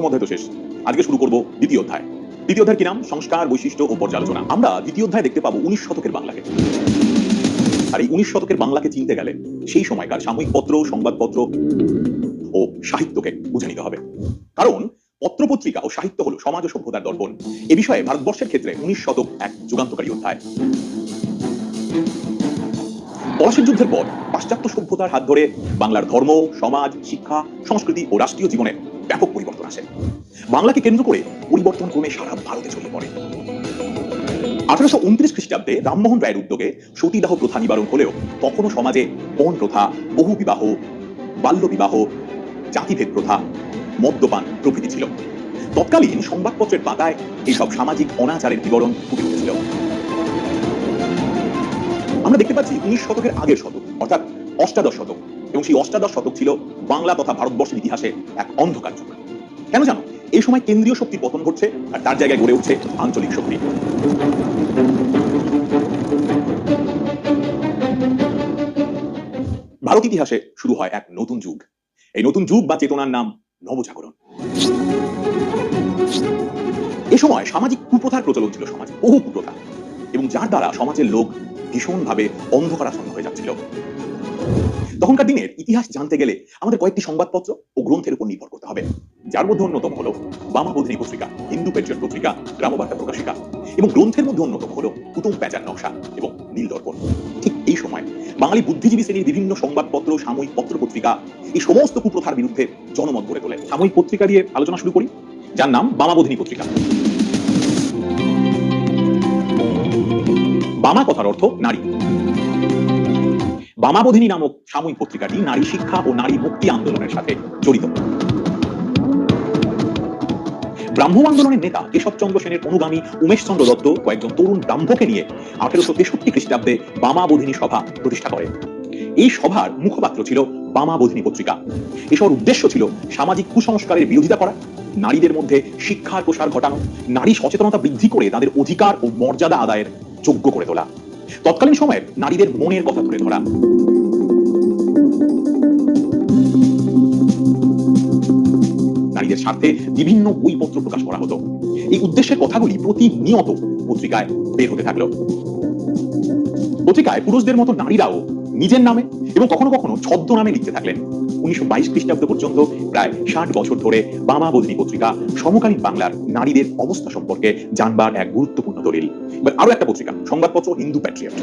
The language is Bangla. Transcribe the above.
প্রথম অধ্যায় তো শেষ, আজকে শুরু করব দ্বিতীয় অধ্যায়। দ্বিতীয় অধ্যায়ের কি নাম? সংস্কার, বৈশিষ্ট্য ও পর্যালোচনা। আমরা দ্বিতীয় অধ্যায় দেখতে পাবো 19 শতকের বাংলাকে। আর এই 19 শতকের বাংলাকে চিনতে গেলে সেই সময়কার সাময়িক পত্র, সংবাদপত্র ও সাহিত্যকে বুঝে নিতে হবে। কারণ পত্রপত্রিকা ও সাহিত্য হলো সমাজ ও সভ্যতার দর্পণ। এ বিষয়ে ভারতবর্ষের ক্ষেত্রে 19 শতক এক যুগান্তকারী অধ্যায়। পলাশীর যুদ্ধের পর পাশ্চাত্য সভ্যতার হাত ধরে বাংলার ধর্ম, সমাজ, শিক্ষা, সংস্কৃতি ও রাষ্ট্রীয় জীবনে ব্যাপক পরিবর্তন আসে। বাংলাকে কেন্দ্র করে পরিবর্তন ক্রমে সারা ভারতে ছড়িয়ে পড়ে। 1829 খ্রিস্টাব্দে রামমোহন রায়ের উদ্যোগে সতীদাহ প্রথা নিবারণ হলেও তখনও সমাজে পণ প্রথা, বহু বিবাহ, বাল্য বিবাহ, জাতিভেদ প্রথা, মদ্যপান প্রভৃতি ছিল। তৎকালীন সংবাদপত্রের পাতায় এইসব সামাজিক অনাচারের বিবরণ ফুটে উঠেছিল। আমরা দেখতে পাচ্ছি 19 শতকের আগের শতক, অর্থাৎ অষ্টাদশ শতক, এবং সেই অষ্টাদশ শতক ছিল বাংলা তথা ভারতবর্ষের ইতিহাসে এক অন্ধকার যুগ। কেন জানো? এই সময় কেন্দ্রীয় শক্তির পতন ঘটছে আর তার জায়গায় গড়ে উঠছে আঞ্চলিক শক্তি। ভারত ইতিহাসে শুরু হয় এক নতুন যুগ। এই নতুন যুগ বা চেতনার নাম নবজাগরণ। এ সময় সামাজিক কুপ্রথার প্রচলন ছিল সমাজে, বহু কুপ্রথা, এবং যার দ্বারা সমাজের লোক ভীষণভাবে অন্ধকারাচ্ছন্ন হয়ে যাচ্ছিল। তখনকার দিনের ইতিহাস জানতে গেলে আমাদের কয়েকটি সংবাদপত্র ও গ্রন্থের উপর নির্ভর করতে হবে, যার মধ্যে অন্যতম হলো বামাবোধিনী পত্রিকা, হিন্দু পেট্রিয়ট পত্রিকা, গ্রামবার্তা প্রকাশিকা, এবং গ্রন্থের মধ্যে অন্যতম হলো কুতুব প্যাঁচার নকশা এবং নীলদর্পণ। ঠিক এই সময় বাঙালি বুদ্ধিজীবী শ্রেণীর বিভিন্ন সংবাদপত্র, সাময়িক পত্র পত্রিকা এই সমস্ত কুপ্রথার বিরুদ্ধে জনমত গড়ে তোলে। সাময়িক পত্রিকা দিয়ে আলোচনা শুরু করি, যার নাম বামাবোধিনী পত্রিকা। বামা কথার অর্থ নারী। বামাবোধিনী নামক সাময়িক পত্রিকাটি নারী শিক্ষা ও নারী মুক্তি আন্দোলনের সাথে জড়িত। ব্রাহ্ম আন্দোলনের নেতা কেশবচন্দ্র সেনের অনুগামী উমেশ চন্দ্র দত্ত কয়েকজন তরুণ ব্রাহ্মকে নিয়ে 1863 খ্রিস্টাব্দে বামাবোধিনী সভা প্রতিষ্ঠা করেন। এই সভার মুখপাত্র ছিল বামাবোধিনী পত্রিকা। এসবের উদ্দেশ্য ছিল সামাজিক কুসংস্কারের বিরোধিতা করা, নারীদের মধ্যে শিক্ষার প্রসার ঘটানো, নারী সচেতনতা বৃদ্ধি করে তাদের অধিকার ও মর্যাদা আদায়ের যোগ্য করে তোলা, তৎকালীন সময়ের নারীদের মনের কথা তুলে ধরা। নারীদের স্বার্থে বিভিন্ন বইপত্র প্রকাশ করা হতো। এই উদ্দেশ্যের কথাগুলি প্রতিনিয়ত পত্রিকায় বের হতে থাকলো। পত্রিকায় পুরুষদের মতো নারীরাও নিজের নামে এবং কখনো কখনো ছদ্ম নামে লিখতে থাকলেন। 1922 খ্রিস্টাব্দ পর্যন্ত প্রায় 60 বছর ধরে বামাবোধিনী পত্রিকা সমকালীন বাংলার নারীদের অবস্থা সম্পর্কে জানবার এক গুরুত্বপূর্ণ দলিল। আরো একটা পত্রিকা, সংবাদপত্র হিন্দু প্যাট্রিয়ট।